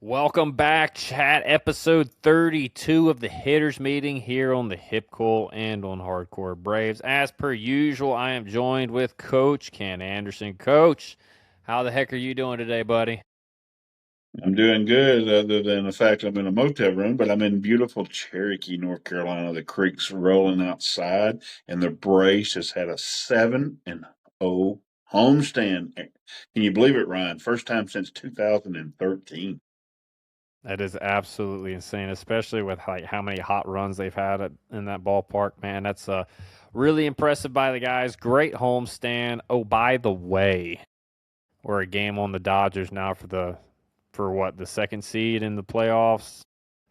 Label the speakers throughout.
Speaker 1: Welcome back, chat. Episode 32 of the Hitters Meeting here on the Hip Cool and on Hardcore Braves. As per usual, I am joined with Coach Ken Anderson. Coach, how the heck are you doing today, buddy?
Speaker 2: I'm doing good, other than the fact I'm in a motel room, but I'm in beautiful Cherokee, North Carolina. The creek's rolling outside, and the Braves just had a 7-0 homestand. Can you believe it, Ryan? First time since 2013.
Speaker 1: That is absolutely insane, especially with how many hot runs they've had in that ballpark. Man, that's really impressive by the guys. Great homestand. Oh, by the way, we're a game on the Dodgers now for the second seed in the playoffs.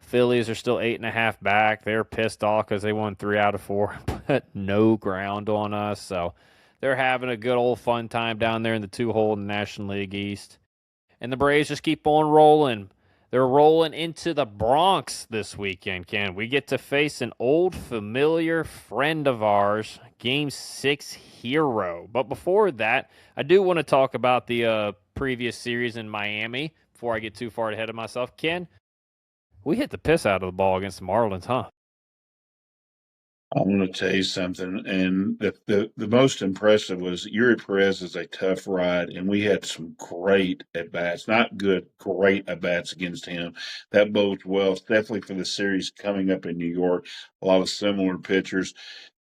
Speaker 1: Phillies are still 8.5 back. They're pissed off because they won 3 out of 4, but no ground on us. So they're having a good old fun time down there in the 2 hole in the National League East. And the Braves just keep on rolling. They're rolling into the Bronx this weekend, Ken. We get to face an old familiar friend of ours, Game 6 hero. But before that, I do want to talk about the previous series in Miami before I get too far ahead of myself. Ken, we hit the piss out of the ball against the Marlins, huh?
Speaker 2: I'm going to tell you something, and the most impressive was Yuri Perez is a tough ride, and we had some great at bats, not good, great at bats against him. That bodes well, definitely for the series coming up in New York. A lot of similar pitchers,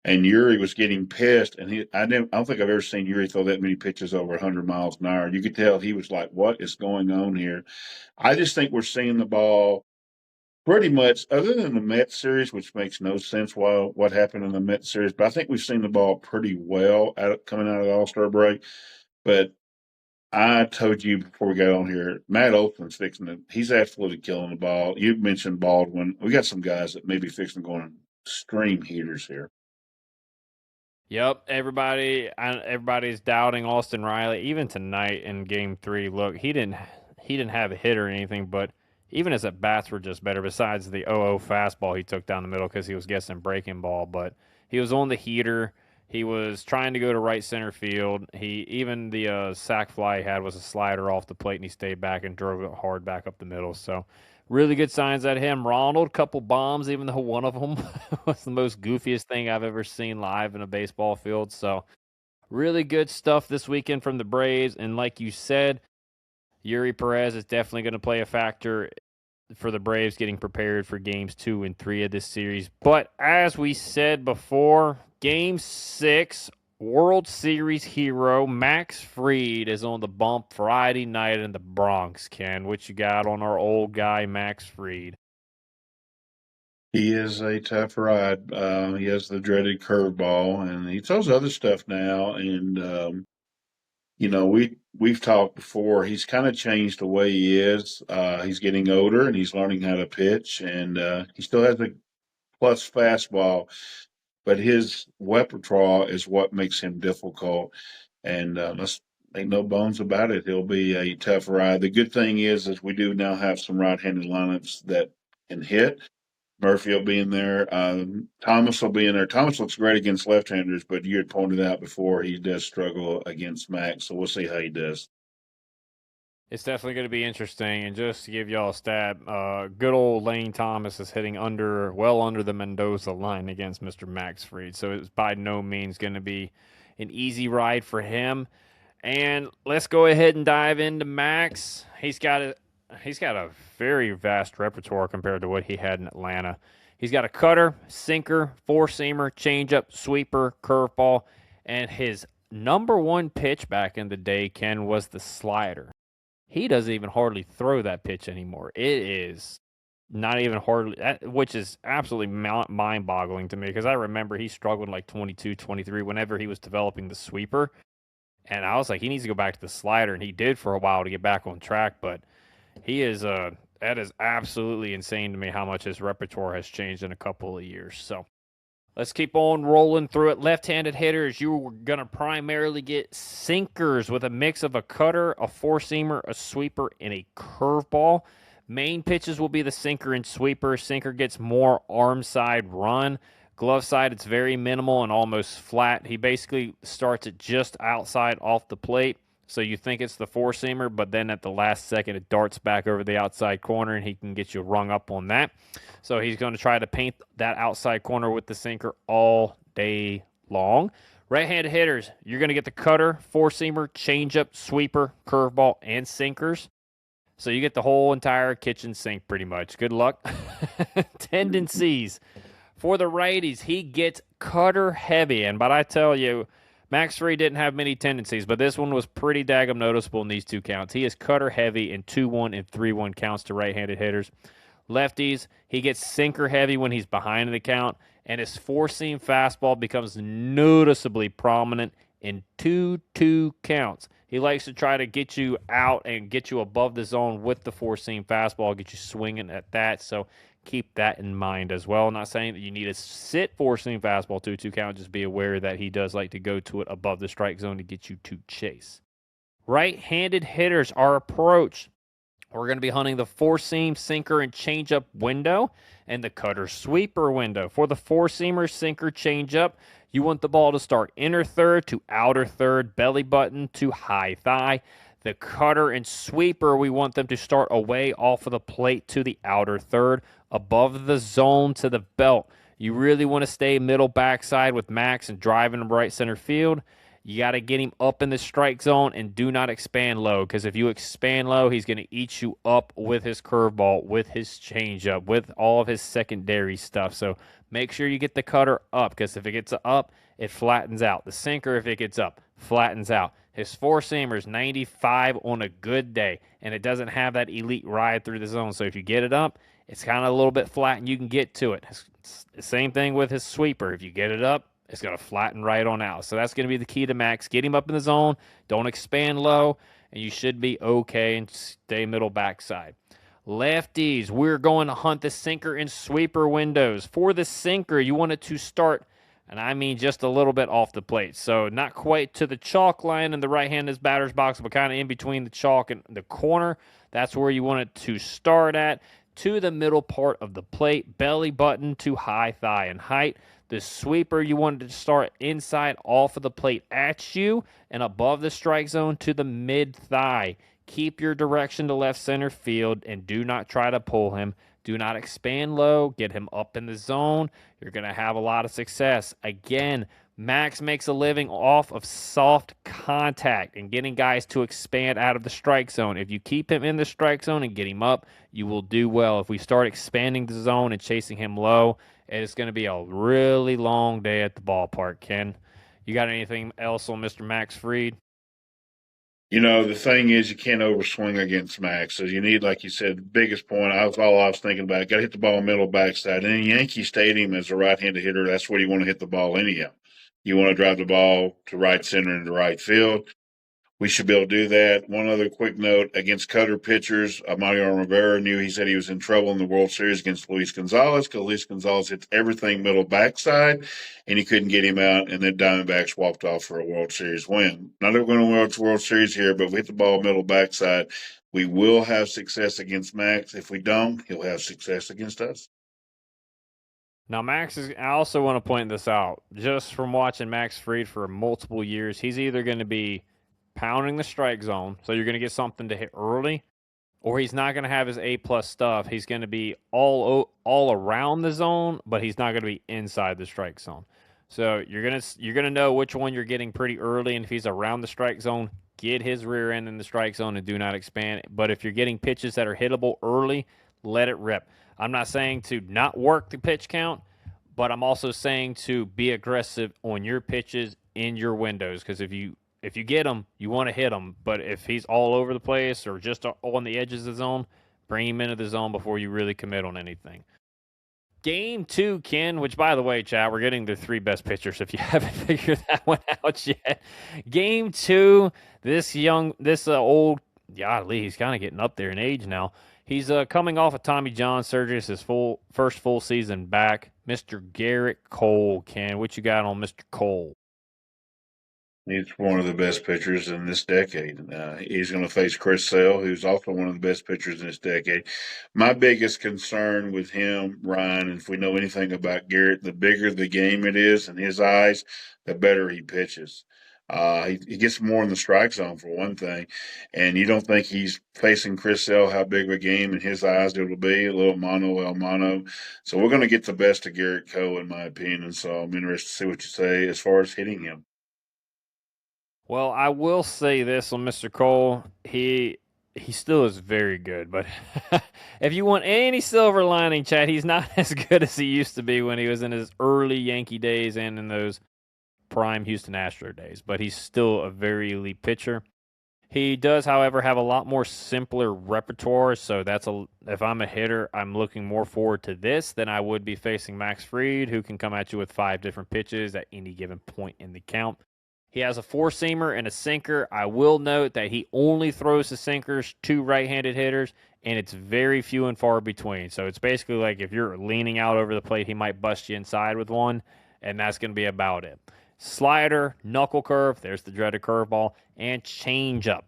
Speaker 2: and Yuri was getting pissed, and I don't think I've ever seen Yuri throw that many pitches over 100 miles an hour. You could tell he was like, "What is going on here?" I just think we're seeing the ball. Pretty much, other than the Mets series, which makes no sense why what happened in the Mets series, but I think we've seen the ball pretty well coming out of the All Star break. But I told you before we got on here, Matt Olson's fixing it. He's absolutely killing the ball. You mentioned Baldwin. We got some guys that may be fixing to go on stream heaters here.
Speaker 1: Yep, everybody's doubting Austin Riley. Even tonight in Game 3, look, he didn't have a hit or anything, but even his at bats were just better. Besides the 0-0 fastball he took down the middle because he was guessing breaking ball, but he was on the heater. He was trying to go to right center field. Even the sac fly he had was a slider off the plate, and he stayed back and drove it hard back up the middle. So really good signs at him. Ronald, couple bombs, even though one of them was the most goofiest thing I've ever seen live in a baseball field. So really good stuff this weekend from the Braves. And like you said, Yuri Perez is definitely going to play a factor for the Braves getting prepared for games 2 and 3 of this series. But as we said before, game 6, World Series hero Max Fried is on the bump Friday night in the Bronx. Ken, what you got on our old guy, Max Fried?
Speaker 2: He is a tough ride. He has the dreaded curveball, and he throws other stuff now. And we've talked before. He's kind of changed the way he is. He's getting older and he's learning how to pitch, and he still has a plus fastball, but his repertoire is what makes him difficult. And let's make no bones about it. He'll be a tough ride. The good thing is we do now have some right-handed lineups that can hit. Murphy will be in there. Thomas will be in there. Thomas looks great against left-handers, but you had pointed out before he does struggle against Max, so we'll see how he does.
Speaker 1: It's definitely going to be interesting. And just to give y'all a stat, good old Lane Thomas is hitting well under the Mendoza line against Mr. Max Fried. So it's by no means going to be an easy ride for him. And let's go ahead and dive into Max. He's got a very vast repertoire compared to what he had in Atlanta. He's got a cutter, sinker, four-seamer, changeup, sweeper, curveball, and his number one pitch back in the day, Ken, was the slider. He doesn't even hardly throw that pitch anymore. It is not even hardly, which is absolutely mind-boggling to me because I remember he struggled like 22, 23 whenever he was developing the sweeper. And I was like, he needs to go back to the slider, and he did for a while to get back on track. But that is absolutely insane to me how much his repertoire has changed in a couple of years. So let's keep on rolling through it. Left-handed hitters, you were going to primarily get sinkers with a mix of a cutter, a four-seamer, a sweeper, and a curveball. Main pitches will be the sinker and sweeper. Sinker gets more arm side run. Glove side, it's very minimal and almost flat. He basically starts it just outside off the plate. So you think it's the four seamer, but then at the last second it darts back over the outside corner and he can get you rung up on that. So he's going to try to paint that outside corner with the sinker all day long. Right-handed hitters, you're going to get the cutter, four seamer, changeup, sweeper, curveball, and sinkers. So you get the whole entire kitchen sink pretty much. Good luck. Tendencies. For the righties, he gets cutter heavy. And but I tell you, Max Fried didn't have many tendencies, but this one was pretty daggum noticeable in these two counts. He is cutter heavy in 2-1 and 3-1 counts to right-handed hitters. Lefties, he gets sinker heavy when he's behind the count, and his four seam fastball becomes noticeably prominent in 2-2 counts. He likes to try to get you out and get you above the zone with the four seam fastball, get you swinging at that. So keep that in mind as well. I'm not saying that you need to sit four seam fastball 2-2 count. Just be aware that he does like to go to it above the strike zone to get you to chase. Right handed hitters are approached. We're going to be hunting the four seam, sinker, and changeup window and the cutter sweeper window. For the four seamer, sinker, changeup, you want the ball to start inner third to outer third, belly button to high thigh. The cutter and sweeper, we want them to start away off of the plate to the outer third, above the zone to the belt. You really want to stay middle backside with Max and driving him right center field. You got to get him up in the strike zone and do not expand low, because if you expand low, he's going to eat you up with his curveball, with his changeup, with all of his secondary stuff. So make sure you get the cutter up, because if it gets up, it flattens out. The sinker, if it gets up, flattens out. His four seamer is 95 on a good day, and it doesn't have that elite ride through the zone. So if you get it up, it's kind of a little bit flat, and you can get to it. Same thing with his sweeper. If you get it up, it's going to flatten right on out. So that's going to be the key to Max. Get him up in the zone. Don't expand low, and you should be okay and stay middle backside. Lefties, we're going to hunt the sinker and sweeper windows. For the sinker, you want it to start, and I mean just a little bit off the plate. So not quite to the chalk line in the right-handed batter's box, but kind of in between the chalk and the corner. That's where you want it to start at. To the middle part of the plate, belly button to high thigh in height. The sweeper, you want it to start inside off of the plate at you and above the strike zone to the mid thigh. Keep your direction to left center field and do not try to pull him. Do not expand low. Get him up in the zone. You're going to have a lot of success. Again, Max makes a living off of soft contact and getting guys to expand out of the strike zone. If you keep him in the strike zone and get him up, you will do well. If we start expanding the zone and chasing him low, it's going to be a really long day at the ballpark, Ken. You got anything else on Mr. Max Fried?
Speaker 2: The thing is, you can't overswing against Max. So you need, like you said, the biggest point. I was thinking about. Got to hit the ball middle backside. And in Yankee Stadium, as a right-handed hitter, that's where you want to hit the ball anyhow. You want to drive the ball to right center and to right field. We should be able to do that. One other quick note against cutter pitchers, Mario Rivera he said he was in trouble in the World Series against Luis Gonzalez because Luis Gonzalez hits everything middle backside, and he couldn't get him out, and then Diamondbacks walked off for a World Series win. Not that we're going to win World Series here, but if we hit the ball middle backside, we will have success against Max. If we don't, he'll have success against us.
Speaker 1: Now, Max is. I also want to point this out. Just from watching Max Fried for multiple years, he's either going to be pounding the strike zone, so you're going to get something to hit early, or he's not going to have his A plus stuff. He's going to be all around the zone, but he's not going to be inside the strike zone. So you're gonna know which one you're getting pretty early, and if he's around the strike zone, get his rear end in the strike zone and do not expand. But if you're getting pitches that are hittable early, let it rip. I'm not saying to not work the pitch count, but I'm also saying to be aggressive on your pitches in your windows, because if you get him, you want to hit him. But if he's all over the place or just on the edges of the zone, bring him into the zone before you really commit on anything. Game two, Ken, which, by the way, chat, we're getting the three best pitchers if you haven't figured that one out yet. Game two, this old, golly, he's kind of getting up there in age now. He's coming off a Tommy John surgery. It's his first full season back. Mr. Garrett Cole, Ken. What you got on Mr. Cole?
Speaker 2: He's one of the best pitchers in this decade. He's going to face Chris Sale, who's also one of the best pitchers in this decade. My biggest concern with him, Ryan, and if we know anything about Garrett, the bigger the game it is in his eyes, the better he pitches. He gets more in the strike zone for one thing, and you don't think he's facing Chris Sale, how big of a game in his eyes it'll be, a little mano a mano. So we're going to get the best of Garrett Cole, in my opinion. So I'm interested to see what you say as far as hitting him.
Speaker 1: Well, I will say this on Mr. Cole. He still is very good, but if you want any silver lining, Chad, he's not as good as he used to be when he was in his early Yankee days and in those prime Houston Astro days. But he's still a very elite pitcher. He does, however, have a lot more simpler repertoire. So if I'm a hitter, I'm looking more forward to this than I would be facing Max Fried, who can come at you with 5 different pitches at any given point in the count. He has a four-seamer and a sinker. I will note that he only throws the sinkers to right-handed hitters, and it's very few and far between. So it's basically like if you're leaning out over the plate, he might bust you inside with one, and that's going to be about it. Slider, knuckle curve, there's the dreaded curveball, and changeup.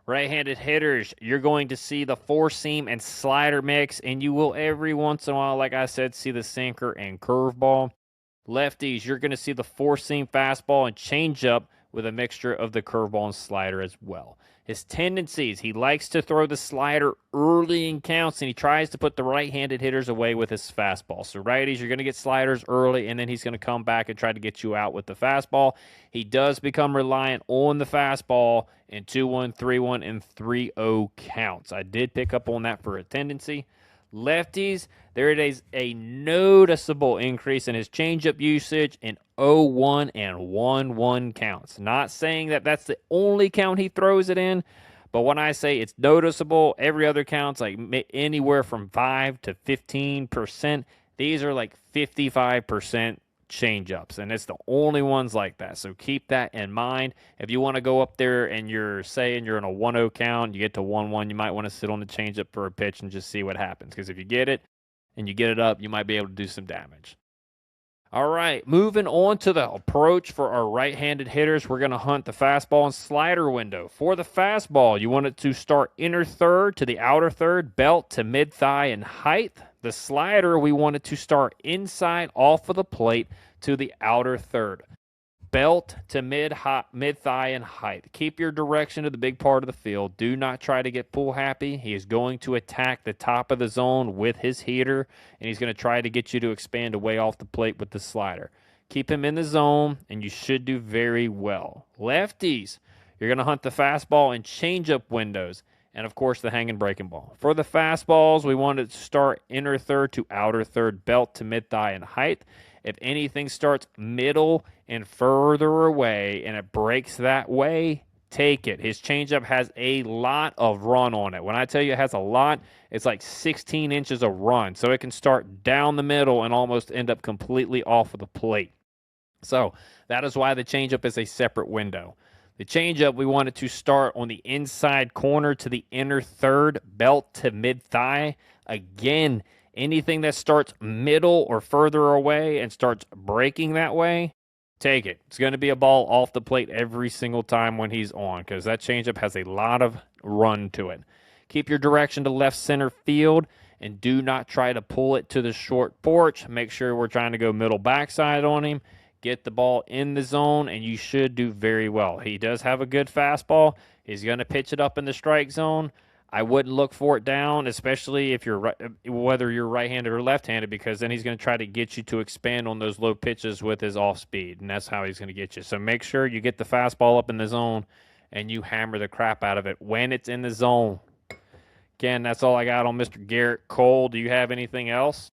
Speaker 1: Right-handed hitters, you're going to see the four-seam and slider mix, and you will every once in a while, like I said, see the sinker and curveball. Lefties, you're going to see the four-seam fastball and changeup with a mixture of the curveball and slider as well. His tendencies, he likes to throw the slider early in counts, and he tries to put the right-handed hitters away with his fastball. So righties, you're going to get sliders early, and then he's going to come back and try to get you out with the fastball. He does become reliant on the fastball in 2-1, 3-1, and 3-0 counts. I did pick up on that for a tendency. Lefties, there is a noticeable increase in his changeup usage in 0-1 and 1-1 counts. Not saying that that's the only count he throws it in, but when I say it's noticeable, every other count's like anywhere from 5 to 15%. These are like 55% changeups, and it's the only ones like that. So keep that in mind. If you want to go up there and you're saying you're in a 1-0 count, you get to 1-1, you might want to sit on the changeup for a pitch and just see what happens. Because if you get it and you get it up, you might be able to do some damage. All right, moving on to the approach for our right-handed hitters. We're going to hunt the fastball and slider window. For the fastball, you want it to start inner third to the outer third, belt to mid-thigh and height. The slider, we want it to start inside off of the plate to the outer third, belt to mid-thigh and height. Keep your direction to the big part of the field. Do not try to get pull happy. He is going to attack the top of the zone with his heater, and he's going to try to get you to expand away off the plate with the slider. Keep him in the zone, and you should do very well. Lefties, you're going to hunt the fastball and changeup windows, and of course the hanging breaking ball. For the fastballs, we want it to start inner third to outer third, belt to mid-thigh and height. If anything starts middle and further away and it breaks that way, take it. His changeup has a lot of run on it. When I tell you it has a lot, it's like 16 inches of run. So it can start down the middle and almost end up completely off of the plate. So that is why the changeup is a separate window. The changeup, we want it to start on the inside corner to the inner third, belt to mid-thigh. Again, anything that starts middle or further away and starts breaking that way, take it. It's going to be a ball off the plate every single time when he's on because that changeup has a lot of run to it. Keep your direction to left center field and do not try to pull it to the short porch. Make sure we're trying to go middle backside on him. Get the ball in the zone, and you should do very well. He does have a good fastball. He's going to pitch it up in the strike zone. I wouldn't look for it down, especially if you're whether you're right-handed or left-handed, because then he's going to try to get you to expand on those low pitches with his off speed, and that's how he's going to get you. So make sure you get the fastball up in the zone and you hammer the crap out of it when it's in the zone. Again, that's all I got on Mr. Garrett Cole. Do you have anything else?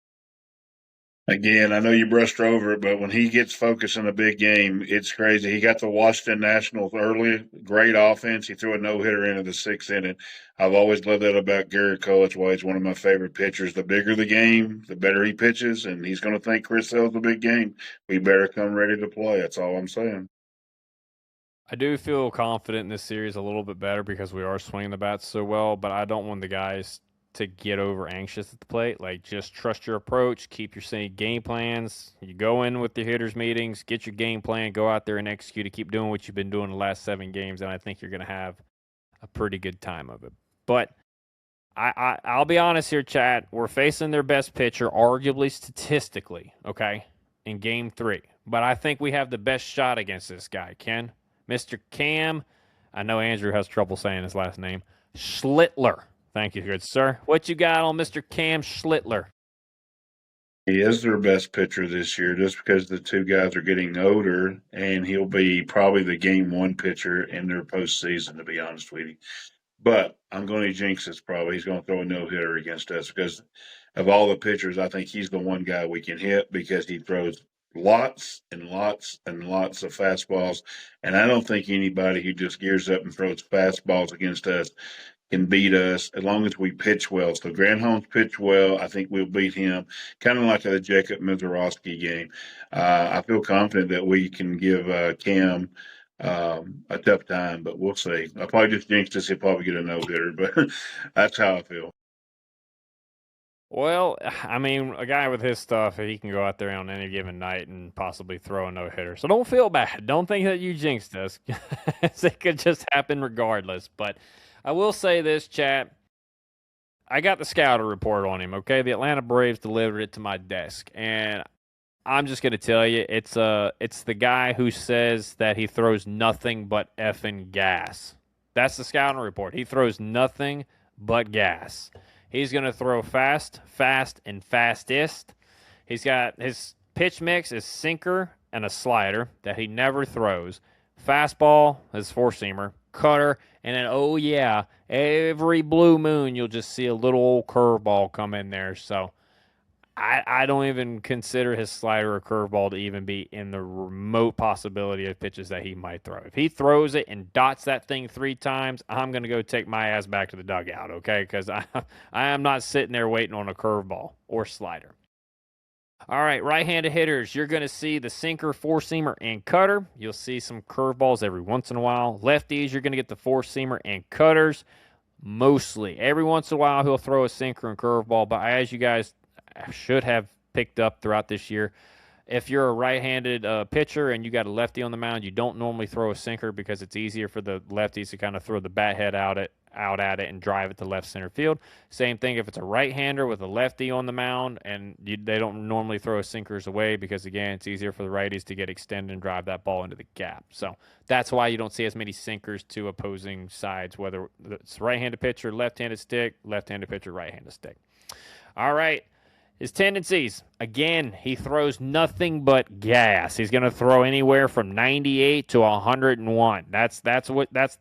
Speaker 2: Again, I know you brushed over it, but when he gets focused in a big game, it's crazy. He got the Washington Nationals early, great offense. He threw a no-hitter into the sixth inning. I've always loved that about Garrett Cole. That's why he's one of my favorite pitchers. The bigger the game, the better he pitches, and he's going to think Chris Sale's a big game. We better come ready to play. That's all I'm saying.
Speaker 1: I do feel confident in this series a little bit better because we are swinging the bats so well, but I don't want the guys to get over anxious at the plate. Like, just trust your approach, keep your same game plans. You go in with the hitters meetings, get your game plan, go out there and execute it. Keep doing what you've been doing the last 7 games, and I think you're going to have a pretty good time of it. But I'll be honest here, chat. We're facing their best pitcher, arguably statistically, okay, in Game 3. But I think we have the best shot against this guy, Ken. Mr. Cam, I know Andrew has trouble saying his last name, Schlittler. Thank you, good sir. What you got on Mr. Cam Schlittler?
Speaker 2: He is their best pitcher this year just because the two guys are getting older, and he'll be probably the game one pitcher in their postseason, to be honest with you. But I'm going to jinx this probably. He's going to throw a no hitter against us because of all the pitchers, I think he's the one guy we can hit because he throws lots and lots and lots of fastballs. And I don't think anybody who just gears up and throws fastballs against us can beat us as long as we pitch well. So Granholm's pitch well. I think we'll beat him, kind of like the Jacob Mizorowski game. I feel confident that we can give Cam a tough time, but we'll see. I probably just jinxed us. He'll probably get a no hitter, but that's how I feel.
Speaker 1: Well, I mean, a guy with his stuff, he can go out there on any given night and possibly throw a no hitter. So don't feel bad. Don't think that you jinxed us. It could just happen regardless. But I will say this, chat. I got the scouter report on him. Okay, the Atlanta Braves delivered it to my desk, and I'm just gonna tell you, it's the guy who says that he throws nothing but effing gas. That's the scouting report. He throws nothing but gas. He's gonna throw fast, fast, and fastest. He's got his pitch mix is sinker and a slider that he never throws. Fastball, his four seamer, cutter, and then oh yeah, every blue moon you'll just see a little old curveball come in there. So I don't even consider his slider or curveball to even be in the remote possibility of pitches that he might throw. If he throws it and dots that thing 3 times, I'm going to go take my ass back to the dugout, okay? Because I am not sitting there waiting on a curveball or slider. All right, right-handed hitters, you're going to see the sinker, four-seamer, and cutter. You'll see some curveballs every once in a while. Lefties, you're going to get the four-seamer and cutters mostly. Every once in a while, he'll throw a sinker and curveball, but as you guys should have picked up throughout this year, if you're a right-handed pitcher and you got a lefty on the mound, you don't normally throw a sinker because it's easier for the lefties to kind of throw the bat head out at it and drive it to left center field. Same thing if it's a right-hander with a lefty on the mound, and they don't normally throw sinkers away because, again, it's easier for the righties to get extended and drive that ball into the gap. So that's why you don't see as many sinkers to opposing sides, whether it's right-handed pitcher, left-handed stick, left-handed pitcher, right-handed stick. All right. His tendencies, again, he throws nothing but gas. He's going to throw anywhere from 98 to 101. That's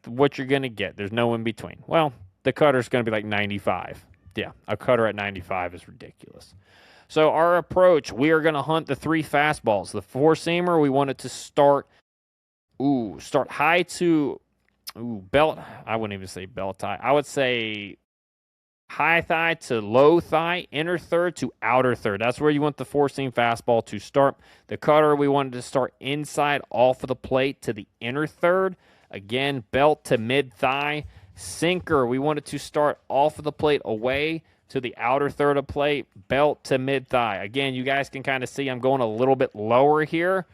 Speaker 1: what you're going to get. There's no in between. Well, the cutter's going to be like 95. Yeah, a cutter at 95 is ridiculous. So our approach, we are going to hunt the 3 fastballs. The four-seamer, we want it to start high to belt. I wouldn't even say belt high. I would say high thigh to low thigh, inner third to outer third. That's where you want the four-seam fastball to start. The cutter, we wanted to start inside off of the plate to the inner third. Again, belt to mid-thigh. Sinker, we wanted to start off of the plate away to the outer third of plate, belt to mid-thigh. Again, you guys can kind of see I'm going a little bit lower here.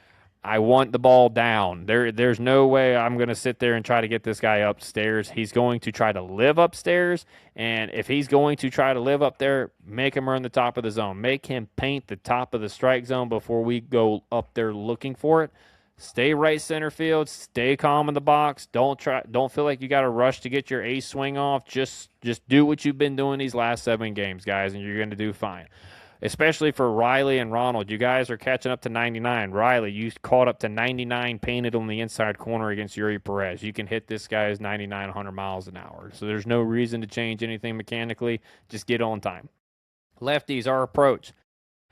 Speaker 1: I want the ball down. There's no way I'm going to sit there and try to get this guy upstairs. He's going to try to live upstairs, and if he's going to try to live up there, make him earn the top of the zone. Make him paint the top of the strike zone before we go up there looking for it. Stay right center field. Stay calm in the box. Don't feel like you got to rush to get your ace swing off. Just do what you've been doing these last 7 games, guys, and you're going to do fine. Especially for Riley and Ronald. You guys are catching up to 99. Riley, you caught up to 99 painted on the inside corner against Yuri Perez. You can hit this guy's 99, 100 miles an hour. So there's no reason to change anything mechanically. Just get on time. Lefties, our approach.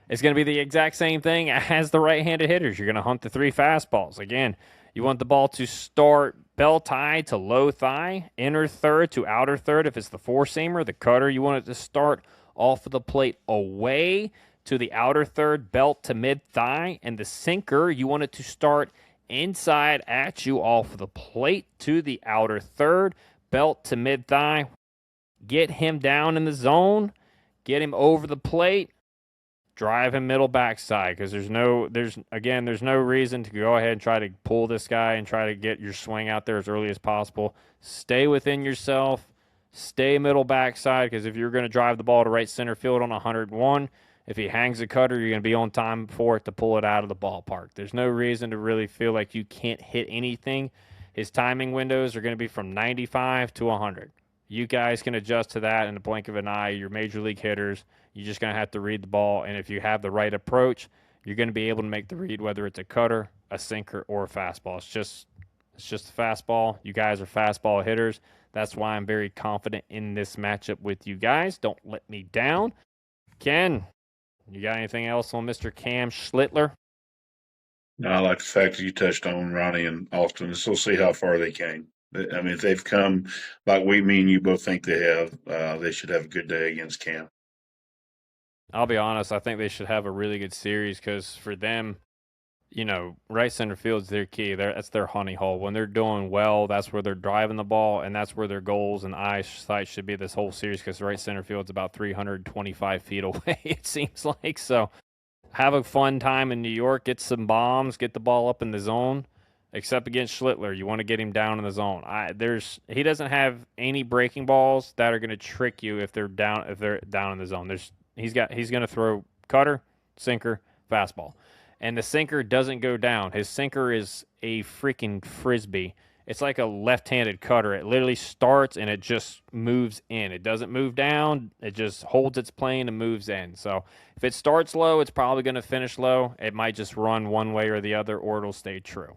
Speaker 1: It's going to be the exact same thing as the right-handed hitters. You're going to hunt the 3 fastballs. Again, you want the ball to start belt high to low thigh, inner third to outer third if it's the four-seamer. The cutter, you want it to start off of the plate away to the outer third, belt to mid-thigh. And the sinker, you want it to start inside at you off of the plate to the outer third, belt to mid-thigh. Get him down in the zone. Get him over the plate. Drive him middle backside because there's no reason to go ahead and try to pull this guy and try to get your swing out there as early as possible. Stay within yourself. Stay middle backside because if you're going to drive the ball to right center field on 101, if he hangs a cutter, you're going to be on time for it to pull it out of the ballpark. There's no reason to really feel like you can't hit anything His timing windows are going to be from 95 to 100. You guys can adjust to that in the blink of an eye. You're major league hitters. You're just going to have to read the ball. And if you have the right approach, you're going to be able to make the read, whether it's a cutter, a sinker, or a fastball. It's just a fastball. You guys are fastball hitters. That's why I'm very confident in this matchup with you guys. Don't let me down. Ken, you got anything else on Mr. Cam Schlittler?
Speaker 2: No, I like the fact that you touched on Ronnie and Austin. So we'll see how far they came. I mean, if they've come like me and you both think they have, they should have a good day against Cam.
Speaker 1: I'll be honest. I think they should have a really good series because for them, right center field's their key. That's their honey hole. When they're doing well, that's where they're driving the ball, and that's where their goals and eyesight should be this whole series because right center field's about 325 feet away, it seems like. So have a fun time in New York. Get some bombs. Get the ball up in the zone. Except against Schlittler, you want to get him down in the zone. He doesn't have any breaking balls that are going to trick you if they're down in the zone. He's going to throw cutter, sinker, fastball. And the sinker doesn't go down. His sinker is a freaking frisbee. It's like a left-handed cutter. It literally starts and it just moves in. It doesn't move down. It just holds its plane and moves in. So if it starts low, it's probably going to finish low. It might just run one way or the other, or it'll stay true.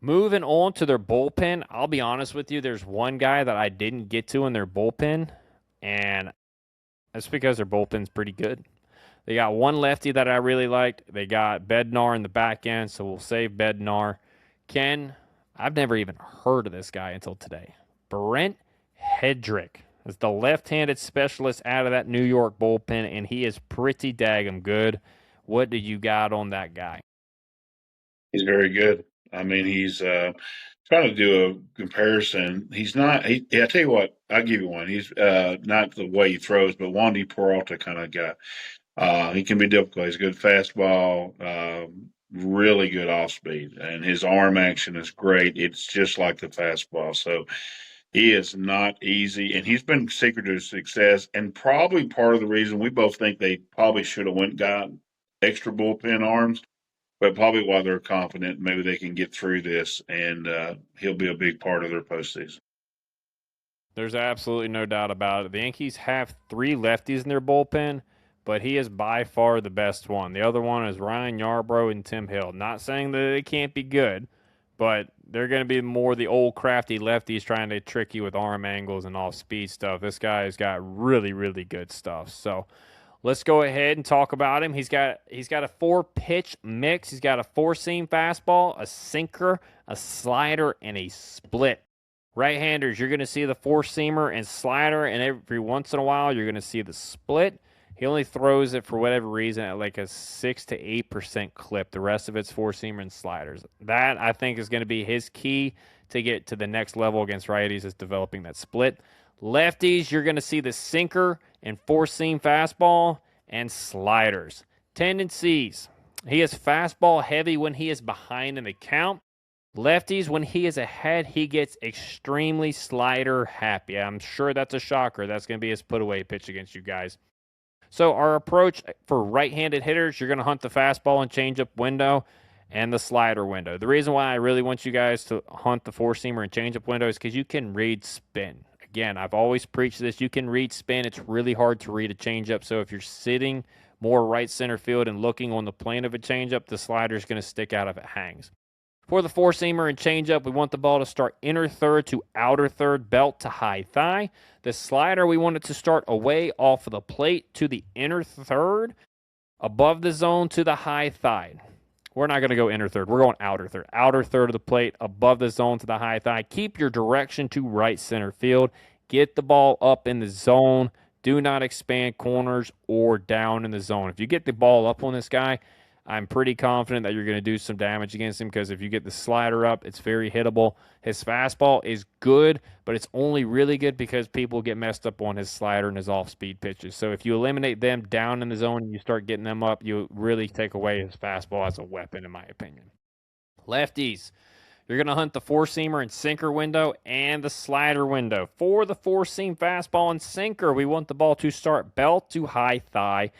Speaker 1: Moving on to their bullpen, I'll be honest with you, there's one guy that I didn't get to in their bullpen, and that's because their bullpen's pretty good. They got one lefty that I really liked. They got Bednar in the back end, so we'll save Bednar. Ken, I've never even heard of this guy until today. Brent Hedrick is the left-handed specialist out of that New York bullpen, and he is pretty daggum good. What do you got on that guy?
Speaker 2: He's very good. I mean, he's trying to do a comparison. He's not. I tell you what, I'll give you one. He's not the way he throws, but Wandy Peralta kind of guy. He can be difficult. He's a good fastball, really good off speed, and his arm action is great. It's just like the fastball. So he is not easy, and he's been secret to success. And probably part of the reason we both think they probably should have went got extra bullpen arms, but probably while they're confident, maybe they can get through this, and he'll be a big part of their postseason.
Speaker 1: There's absolutely no doubt about it. The Yankees have three lefties in their bullpen, but he is by far the best one. The other one is Ryan Yarbrough and Tim Hill. Not saying that they can't be good, but they're going to be more the old crafty lefties trying to trick you with arm angles and off speed stuff. This guy's got really, really good stuff. So let's go ahead and talk about him. He's got a 4-pitch mix. He's got a 4-seam fastball, a sinker, a slider, and a split. Right-handers, you're going to see the 4-seamer and slider, and every once in a while, you're going to see the split. He only throws it for whatever reason at like a 6 to 8% clip. The rest of it's 4-seamer and sliders. That, I think, is going to be his key to get to the next level against righties is developing that split. Lefties, you're going to see the sinker and 4-seam fastball and sliders. Tendencies, he is fastball heavy when he is behind in the count. Lefties, when he is ahead, he gets extremely slider happy. I'm sure that's a shocker. That's going to be his put-away pitch against you guys. So our approach for right-handed hitters, you're going to hunt the fastball and changeup window and the slider window. The reason why I really want you guys to hunt the 4-seamer and changeup window is because you can read spin. Again, I've always preached this. You can read spin. It's really hard to read a changeup. So if you're sitting more right center field and looking on the plane of a changeup, the slider is going to stick out if it hangs. For the 4-seamer and changeup, we want the ball to start inner third to outer third, belt to high thigh. The slider, we want it to start away off of the plate to the inner third, above the zone to the high thigh. We're not going to go inner third. We're going outer third. Outer third of the plate, above the zone to the high thigh. Keep your direction to right center field. Get the ball up in the zone. Do not expand corners or down in the zone. If you get the ball up on this guy, I'm pretty confident that you're going to do some damage against him because if you get the slider up, it's very hittable. His fastball is good, but it's only really good because people get messed up on his slider and his off-speed pitches. So if you eliminate them down in the zone and you start getting them up, you really take away his fastball as a weapon, in my opinion. Lefties, you're going to hunt the 4-seamer and sinker window and the slider window. For the 4-seam fastball and sinker, we want the ball to start belt to high thigh,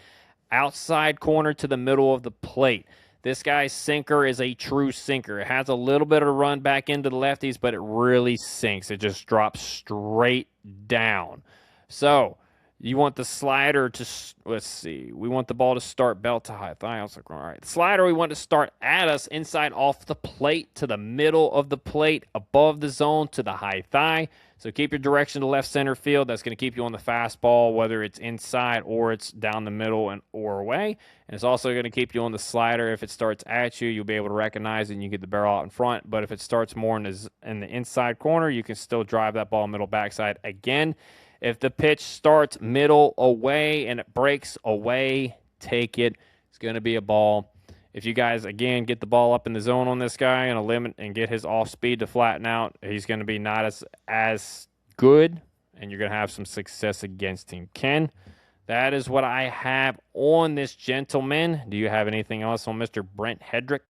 Speaker 1: outside corner to the middle of the plate. This guy's sinker is a true sinker. It has a little bit of a run back into the lefties, but it really sinks. It just drops straight down. So you want the slider to, let's see, we want the ball to start belt to high thigh. I was like, all right. The slider we want to start at us inside off the plate to the middle of the plate, above the zone to the high thigh. So keep your direction to left center field. That's going to keep you on the fastball, whether it's inside or it's down the middle and or away. And it's also going to keep you on the slider. If it starts at you, you'll be able to recognize it and you get the barrel out in front. But if it starts more in the inside corner, you can still drive that ball middle backside again. If the pitch starts middle away and it breaks away, take it. It's going to be a ball. If you guys, again, get the ball up in the zone on this guy and a limit and get his off speed to flatten out, he's going to be not as good, and you're going to have some success against him. Ken, that is what I have on this gentleman. Do you have anything else on Mr. Brent Hedrick?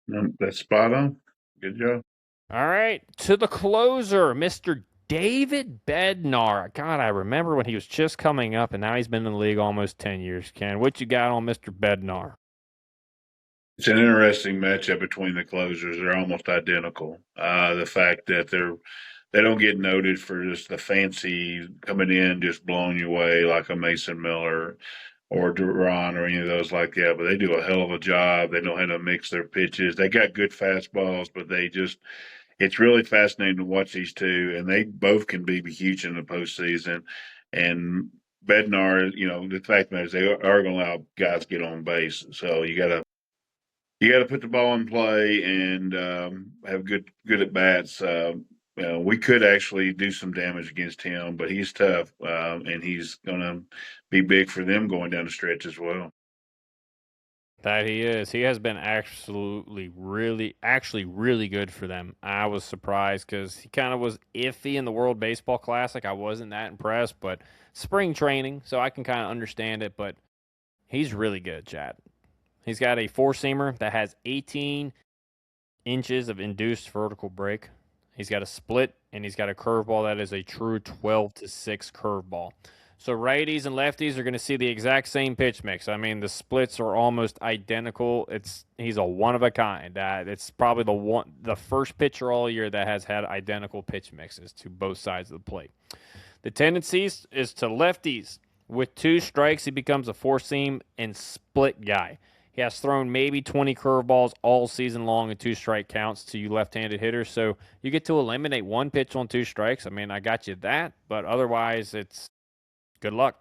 Speaker 2: No, that's spot on. Good job.
Speaker 1: All right, to the closer, Mr. David Bednar. God, I remember when he was just coming up, and now he's been in the league almost 10 years. Ken, what you got on Mr. Bednar?
Speaker 2: It's an interesting matchup between the closers. They're almost identical. The fact that they don't get noted for just the fancy coming in, just blowing you away like a Mason Miller or Duran or any of those like that, but they do a hell of a job. They know how to mix their pitches. They got good fastballs, but it's really fascinating to watch these two, and they both can be huge in the postseason. And Bednar, the fact that is they are going to allow guys to get on base, so you got to put the ball in play and have good at bats. We could actually do some damage against him, but he's tough, and he's going to be big for them going down the stretch as well.
Speaker 1: That he is. He has been actually really good for them. I was surprised because he kind of was iffy in the World Baseball Classic. I wasn't that impressed, but spring training, so I can kind of understand it. But he's really good, Chad. He's got a four-seamer that has 18 inches of induced vertical break. He's got a split, and he's got a curveball that is a true 12-6 curveball. So righties and lefties are going to see the exact same pitch mix. I mean, the splits are almost identical. He's a one of a kind. It's probably the first pitcher all year that has had identical pitch mixes to both sides of the plate. The tendencies is to lefties. With 2 strikes, he becomes a four-seam and split guy. He has thrown maybe 20 curveballs all season long in 2-strike counts to you left-handed hitters. So you get to eliminate 1 pitch on 2 strikes. I mean, I got you that, but otherwise it's good luck.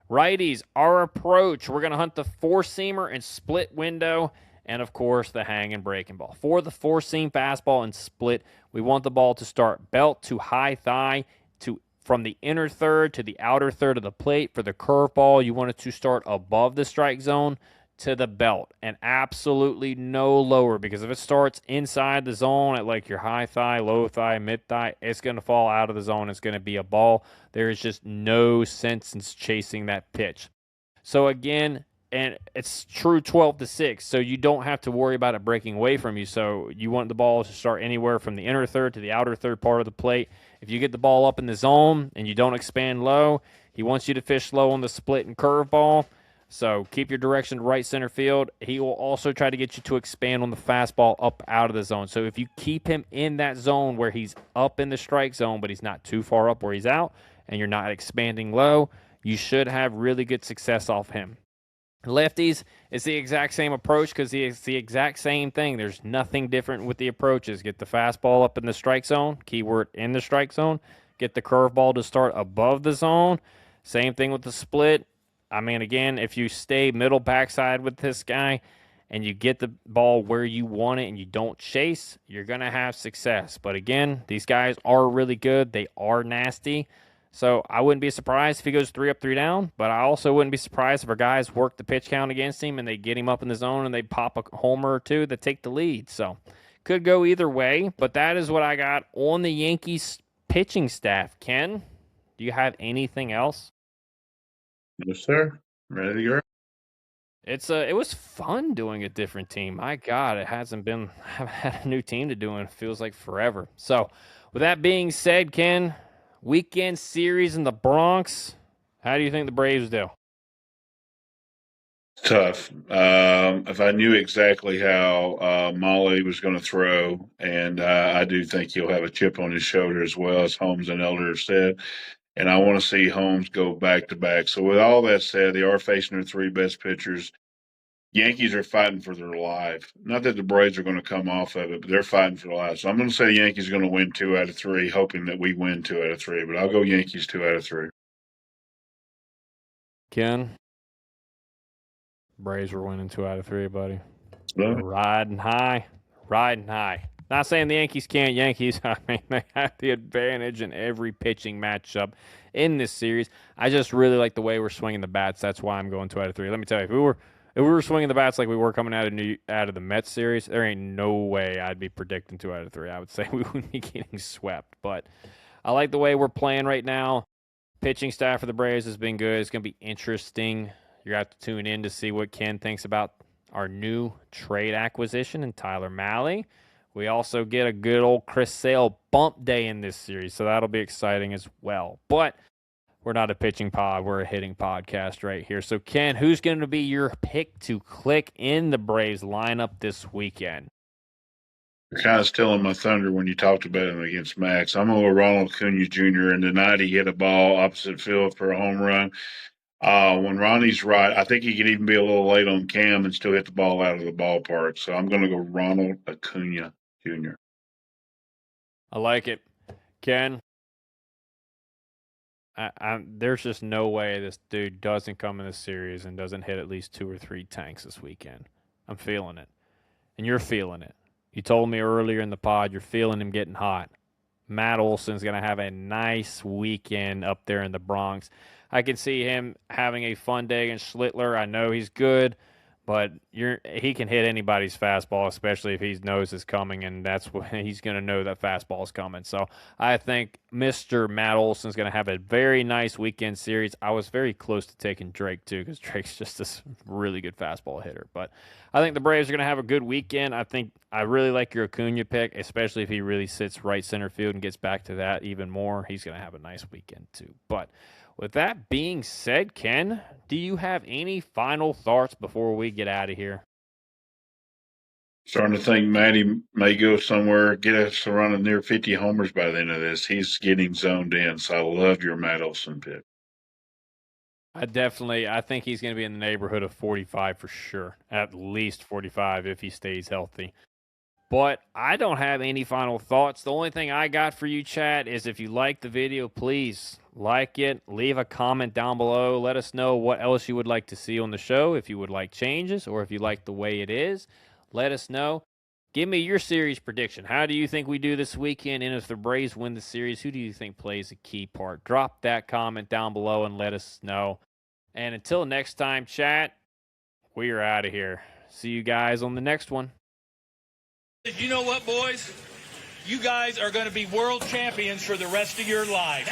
Speaker 1: Righties, our approach, we're going to hunt the four-seamer and split window, and of course the hang and breaking ball. For the four-seam fastball and split, we want the ball to start belt to high thigh from the inner third to the outer third of the plate. For the curveball, you want it to start above the strike zone to the belt and absolutely no lower, because if it starts inside the zone at like your high thigh, low thigh, mid thigh, it's going to fall out of the zone. It's going to be a ball. There is just no sense in chasing that pitch. So again, and it's true 12-6, so you don't have to worry about it breaking away from you. So you want the ball to start anywhere from the inner third to the outer third part of the plate. If you get the ball up in the zone and you don't expand low, he wants you to fish low on the split and curveball. So keep your direction to right center field. He will also try to get you to expand on the fastball up out of the zone. So if you keep him in that zone where he's up in the strike zone, but he's not too far up where he's out, and you're not expanding low, you should have really good success off him. Lefties, it's the exact same approach because it's the exact same thing. There's nothing different with the approaches. Get the fastball up in the strike zone, keyword in the strike zone. Get the curveball to start above the zone. Same thing with the split. I mean, again, if you stay middle backside with this guy and you get the ball where you want it and you don't chase, you're going to have success. But again, these guys are really good. They are nasty. So I wouldn't be surprised if he goes 3 up, 3 down, but I also wouldn't be surprised if our guys work the pitch count against him and they get him up in the zone and they pop a homer or two that take the lead. So could go either way, but that is what I got on the Yankees pitching staff. Ken, do you have anything else?
Speaker 2: Yes, sir. Ready to go.
Speaker 1: It was fun doing a different team. My God, I haven't had a new team to do in it feels like forever. So with that being said, Ken, weekend series in the Bronx, how do you think the Braves do?
Speaker 2: Tough. If I knew exactly how Molly was going to throw, and I do think he'll have a chip on his shoulder as well, as Holmes and Elder have said. And I want to see Holmes go back to back. So, with all that said, they are facing their three best pitchers. Yankees are fighting for their life. Not that the Braves are going to come off of it, but they're fighting for their life. So I'm going to say the Yankees are going to win 2 out of 3, hoping that we win 2 out of 3. But I'll go Yankees 2 out of 3.
Speaker 1: Ken, Braves were winning 2 out of 3, buddy.
Speaker 2: So,
Speaker 1: They're riding high, riding high. Not saying the Yankees can't Yankees. I mean, they have the advantage in every pitching matchup in this series. I just really like the way we're swinging the bats. That's why I'm going 2 out of 3. Let me tell you, if we were swinging the bats like we were coming out of the Mets series, there ain't no way I'd be predicting 2 out of 3. I would say we wouldn't be getting swept. But I like the way we're playing right now. Pitching staff for the Braves has been good. It's going to be interesting. You're going to have to tune in to see what Ken thinks about our new trade acquisition in Tyler Mahle. We also get a good old Chris Sale bump day in this series, so that'll be exciting as well. But we're not a pitching pod. We're a hitting podcast right here. So, Ken, who's going to be your pick to click in the Braves lineup this weekend?
Speaker 2: you're kind of stealing my thunder when you talked about him against Max. I'm going to go Ronald Acuna Jr., and tonight he hit a ball opposite field for a home run. When Ronnie's right, I think he could even be a little late on Cam and still hit the ball out of the ballpark. So I'm going to go Ronald Acuna Jr.
Speaker 1: I like it. Ken, there's just no way this dude doesn't come in this series and doesn't hit at least 2 or 3 tanks this weekend. I'm feeling it. And you're feeling it. You told me earlier in the pod you're feeling him getting hot. Matt Olson's going to have a nice weekend up there in the Bronx. I can see him having a fun day against Schlittler. I know he's good, but he can hit anybody's fastball, especially if he knows it's coming, and that's when he's going to know that fastball is coming. So I think Mr. Matt Olson's going to have a very nice weekend series. I was very close to taking Drake, too, because Drake's just this really good fastball hitter. But I think the Braves are going to have a good weekend. I really like your Acuna pick, especially if he really sits right center field and gets back to that even more. He's going to have a nice weekend, too. But with that being said, Ken, do you have any final thoughts before we get out of here?
Speaker 2: Starting to think Matty may go somewhere, get us to running near 50 homers by the end of this. He's getting zoned in. So I love your Matt Olson pick.
Speaker 1: I think he's going to be in the neighborhood of 45 for sure. At least 45 if he stays healthy. But I don't have any final thoughts. The only thing I got for you, chat, is if you like the video, please like it. Leave a comment down below. Let us know what else you would like to see on the show. If you would like changes or if you like the way it is, let us know. Give me your series prediction. How do you think we do this weekend? And if the Braves win the series, who do you think plays a key part? Drop that comment down below and let us know. And until next time, chat, we are out of here. See you guys on the next one.
Speaker 3: You know what, boys? You guys are going to be world champions for the rest of your life.